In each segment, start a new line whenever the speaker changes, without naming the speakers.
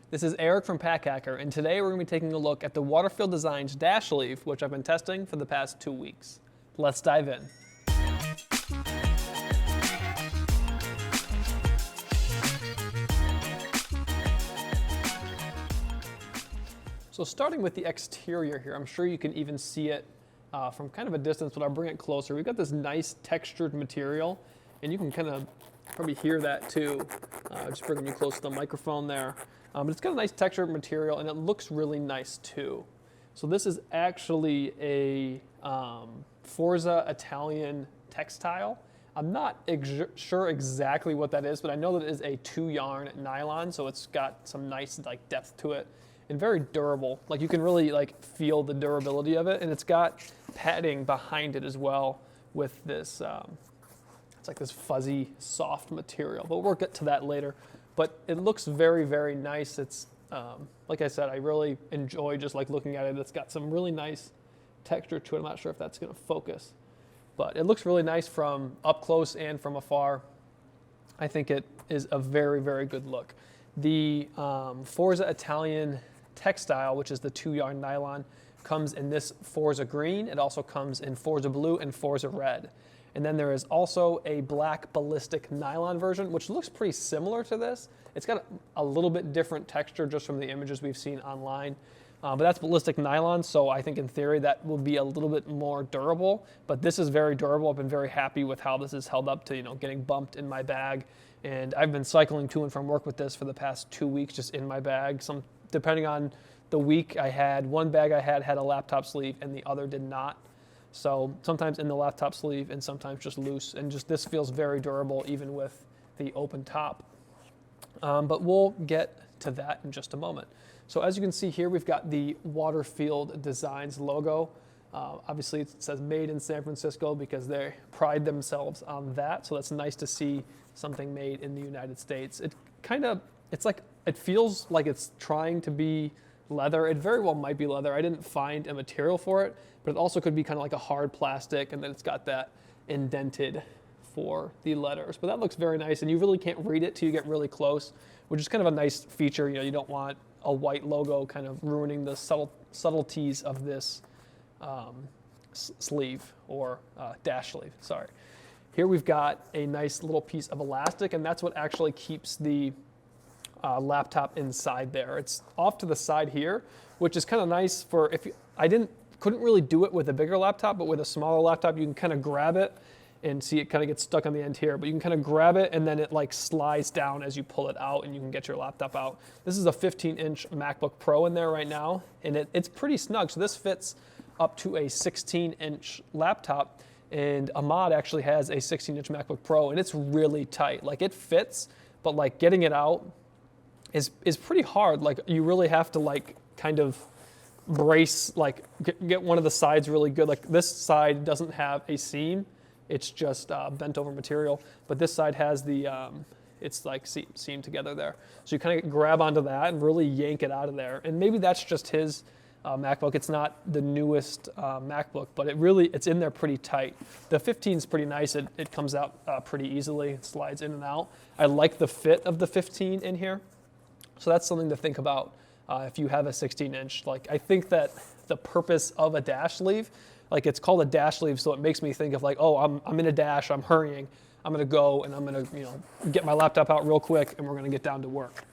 This is Eric from Pack Hacker, and today we're going to be taking a look at the WaterField Designs dash sleeve, which I've been testing for the past 2 weeks. Let's dive in. So starting with the exterior here, I'm sure you can even see it from kind of a distance, but I'll bring it closer. We've got this nice textured material, and you can kind of probably hear that too, just bringing you close to the microphone there. But it's got a nice textured material, and it looks really nice too. So this is actually a Forza Italian textile. I'm not sure exactly what that is, but I know that it is a 2-yarn nylon, so it's got some nice like depth to it and very durable. Like you can really like feel the durability of it, and it's got padding behind it as well with this. It's like this fuzzy, soft material, but we'll get to that later. But it looks very, very nice. It's, like I said, I really enjoy just like looking at it. It's got some really nice texture to it. I'm not sure if that's gonna focus, but it looks really nice from up close and from afar. I think it is a very, very good look. The Forza Italian textile, which is the 2-yarn nylon, comes in this Forza green. It also comes in Forza blue and Forza red. And then there is also a black ballistic nylon version, which looks pretty similar to this. It's got a little bit different texture just from the images we've seen online. But that's ballistic nylon, so I think in theory that will be a little bit more durable. But this is very durable. I've been very happy with how this has held up to, getting bumped in my bag. And I've been cycling to and from work with this for the past 2 weeks just in my bag. Depending on the week I had, one bag I had a laptop sleeve and the other did not. So sometimes in the laptop sleeve and sometimes just loose, and just this feels very durable even with the open top. But we'll get to that in just a moment. So as you can see here, we've got the WaterField Designs logo. Obviously it says made in San Francisco because they pride themselves on that. So that's nice to see something made in the United States. It feels like it's trying to be leather. It very well might be leather. I didn't find a material for it, but it also could be kind of like a hard plastic, and then it's got that indented for the letters. But that looks very nice, and you really can't read it till you get really close, which is kind of a nice feature. You don't want a white logo kind of ruining the subtleties of this sleeve or dash sleeve, sorry. Here we've got a nice little piece of elastic, and that's what actually keeps the laptop inside there. It's off to the side here, which is kind of nice for couldn't really do it with a bigger laptop, but with a smaller laptop, you can kind of grab it and see it kind of gets stuck on the end here, but you can kind of grab it and then it like slides down as you pull it out and you can get your laptop out. This is a 15-inch MacBook Pro in there right now, and it's pretty snug. So this fits up to a 16-inch laptop, and Ahmad actually has a 16-inch MacBook Pro, and it's really tight. Like it fits, but like getting it out is pretty hard. Like you really have to like kind of brace, like get one of the sides really good. Like this side doesn't have a seam, it's just bent over material, but this side has the it's like seamed together there. So you kind of grab onto that and really yank it out of there. And maybe that's just his MacBook. It's not the newest MacBook, but it's in there pretty tight. The 15 is pretty nice. It comes out pretty easily. It slides in and out. I like the fit of the 15 in here. So that's something to think about if you have a 16-inch. Like I think that the purpose of a dash sleeve, like it's called a dash sleeve, so it makes me think of like, oh, I'm in a dash, I'm hurrying, I'm gonna go and I'm gonna get my laptop out real quick and we're gonna get down to work.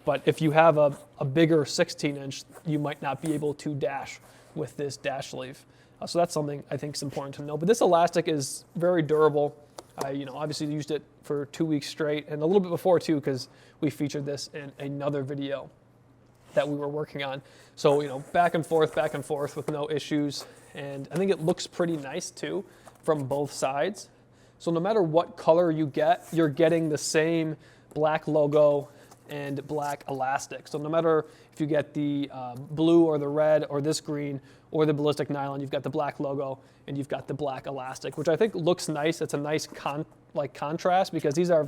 But if you have a bigger 16-inch, you might not be able to dash with this dash sleeve. So that's something I think is important to know. But this elastic is very durable. I obviously used it for 2 weeks straight, and a little bit before too, because we featured this in another video that we were working on. So back and forth with no issues, and I think it looks pretty nice too from both sides. So no matter what color you get, you're getting the same black logo and black elastic. So no matter if you get the blue or the red or this green or the ballistic nylon, you've got the black logo and you've got the black elastic, which I think looks nice. It's a nice contrast, because these are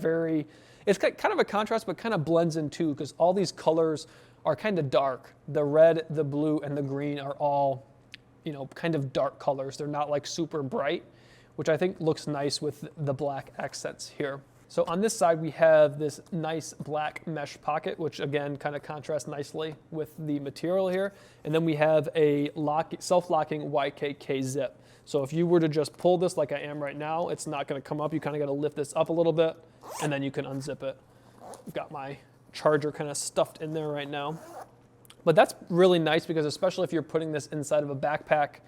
it's kind of a contrast, but kind of blends in too, because all these colors are kind of dark. The red, the blue, and the green are all, kind of dark colors. They're not like super bright, which I think looks nice with the black accents here. So on this side, we have this nice black mesh pocket, which again kind of contrasts nicely with the material here. And then we have a self-locking YKK zip. So if you were to just pull this like I am right now, it's not going to come up. You kind of got to lift this up a little bit, and then you can unzip it. I've got my charger kind of stuffed in there right now. But that's really nice because especially if you're putting this inside of a backpack,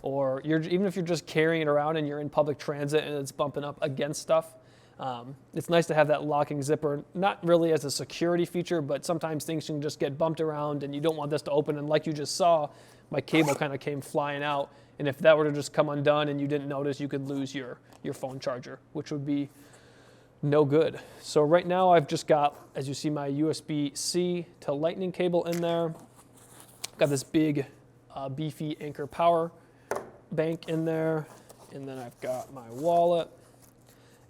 or even if you're just carrying it around and you're in public transit and it's bumping up against stuff, it's nice to have that locking zipper, not really as a security feature, but sometimes things can just get bumped around and you don't want this to open. And like you just saw, my cable kind of came flying out. And if that were to just come undone and you didn't notice, you could lose your phone charger, which would be no good. So right now I've just got, as you see, my USB-C to lightning cable in there. Got this big beefy Anchor power bank in there. And then I've got my wallet.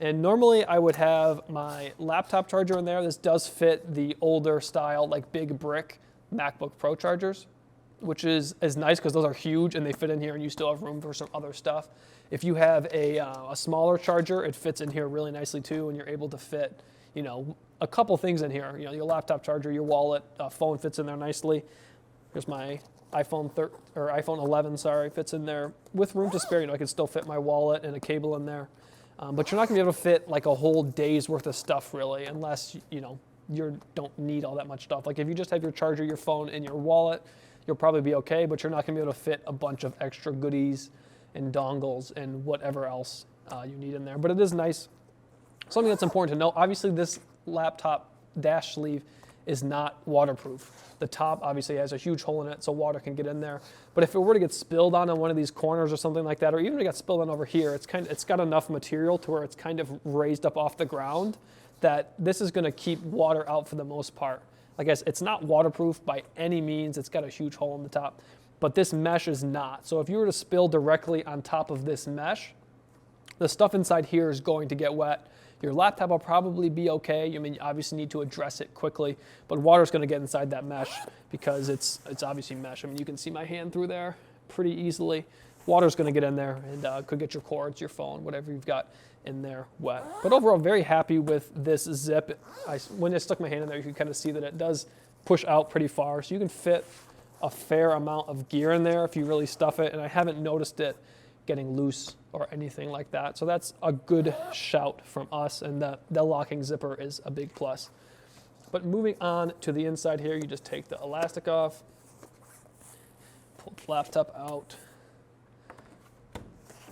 And normally I would have my laptop charger in there. This does fit the older style, like big brick MacBook Pro chargers, which is nice because those are huge and they fit in here and you still have room for some other stuff. If you have a smaller charger, it fits in here really nicely too, and you're able to fit, you know, a couple things in here. You know, your laptop charger, your wallet, phone fits in there nicely. Here's my iPhone 11, sorry, fits in there with room to spare. You know, I can still fit my wallet and a cable in there. But you're not gonna be able to fit like a whole day's worth of stuff really, unless, you know, you don't need all that much stuff. Like if you just have your charger, your phone, and your wallet, you'll probably be okay, but you're not gonna be able to fit a bunch of extra goodies and dongles and whatever else you need in there. But it is nice. Something that's important to know, obviously this laptop dash sleeve is not waterproof. The top obviously has a huge hole in it so water can get in there. But if it were to get spilled on one of these corners or something like that, or even if it got spilled on over here, it's got enough material to where it's kind of raised up off the ground that this is gonna keep water out for the most part. I guess it's not waterproof by any means. It's got a huge hole in the top, but this mesh is not. So if you were to spill directly on top of this mesh, the stuff inside here is going to get wet. Your laptop will probably be okay. I mean, you obviously need to address it quickly, but water's gonna get inside that mesh because it's obviously mesh. I mean, you can see my hand through there pretty easily. Water's gonna get in there and could get your cords, your phone, whatever you've got in there wet. But overall, very happy with this zip. When I stuck my hand in there, you can kind of see that it does push out pretty far. So you can fit a fair amount of gear in there if you really stuff it. And I haven't noticed it getting loose or anything like that. So that's a good shout from us. And the locking zipper is a big plus. But moving on to the inside here, you just take the elastic off, pull the laptop out.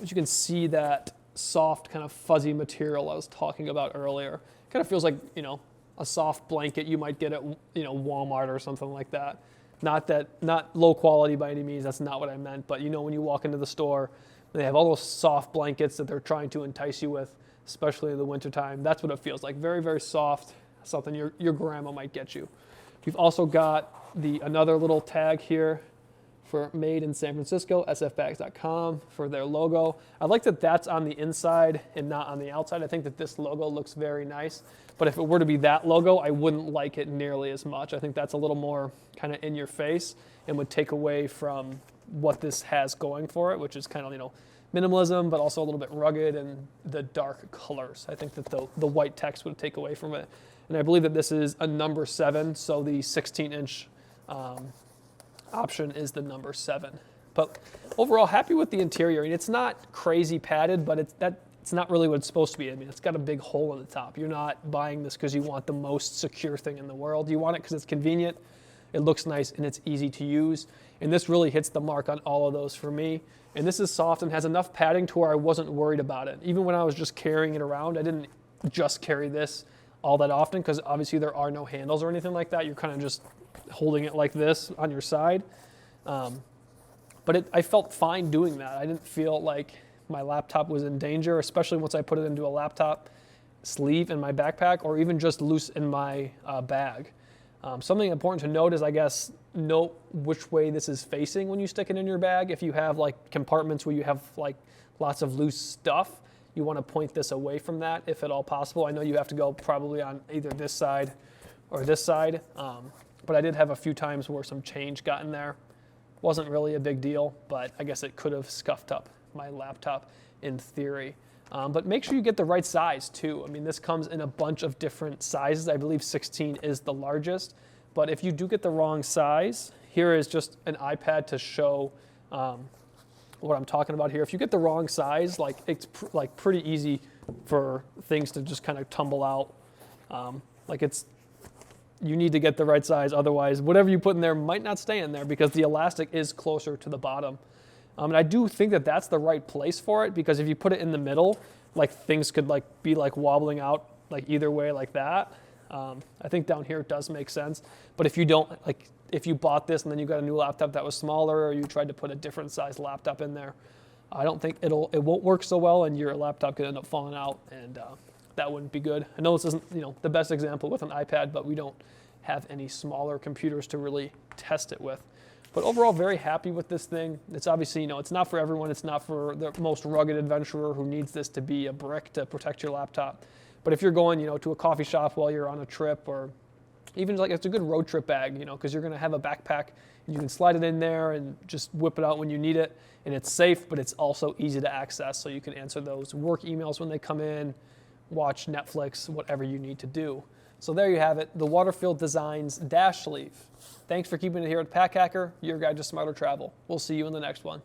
As you can see, that soft kind of fuzzy material I was talking about earlier. Kind of feels like, you know, a soft blanket you might get at, you know, Walmart or something like that. Not low quality by any means, that's not what I meant, but you know when you walk into the store, they have all those soft blankets that they're trying to entice you with, especially in the wintertime. That's what it feels like, very, very soft, something your grandma might get you. We've also got another little tag here for Made in San Francisco, sfbags.com for their logo. I like that that's on the inside and not on the outside. I think that this logo looks very nice, but if it were to be that logo, I wouldn't like it nearly as much. I think that's a little more kind of in your face and would take away from what this has going for it, which is kind of, you know, minimalism, but also a little bit rugged and the dark colors. I think that the white text would take away from it. And I believe that this is a number 7, so the 16-inch option is the number 7. But overall, happy with the interior. I mean, it's not crazy padded, but it's not really what it's supposed to be. I mean, it's got a big hole in the top. You're not buying this because you want the most secure thing in the world. You want it because it's convenient, it looks nice, and it's easy to use. And this really hits the mark on all of those for me. And this is soft and has enough padding to where I wasn't worried about it. Even when I was just carrying it around, I didn't just carry this all that often because obviously there are no handles or anything like that. You're kind of just holding it like this on your side. But I felt fine doing that. I didn't feel like my laptop was in danger, especially once I put it into a laptop sleeve in my backpack or even just loose in my bag. Something important to note is, I guess, note which way this is facing when you stick it in your bag. If you have like compartments where you have like lots of loose stuff, you want to point this away from that if at all possible. I know you have to go probably on either this side or this side, but I did have a few times where some change got in there. Wasn't really a big deal, but I guess it could have scuffed up my laptop in theory. But make sure you get the right size too. I mean, this comes in a bunch of different sizes. I believe 16 is the largest. But if you do get the wrong size, here is just an iPad to show what I'm talking about here. If you get the wrong size, like it's like pretty easy for things to just kind of tumble out. You need to get the right size, otherwise whatever you put in there might not stay in there because the elastic is closer to the bottom. And I do think that that's the right place for it, because if you put it in the middle, like things could like be like wobbling out like either way like that. I think down here it does make sense. But if you don't, like if you bought this and then you got a new laptop that was smaller, or you tried to put a different size laptop in there, I don't think it won't work so well, and your laptop could end up falling out, and that wouldn't be good. I know this isn't the best example with an iPad, but we don't have any smaller computers to really test it with. But overall, very happy with this thing. It's obviously, it's not for everyone. It's not for the most rugged adventurer who needs this to be a brick to protect your laptop. But if you're going, to a coffee shop while you're on a trip, or even like it's a good road trip bag, because you're going to have a backpack and you can slide it in there and just whip it out when you need it. And it's safe, but it's also easy to access. So you can answer those work emails when they come in, watch Netflix, whatever you need to do. So there you have it, the WaterField Designs Dash Sleeve. Thanks for keeping it here at Pack Hacker, your guide to smarter travel. We'll see you in the next one.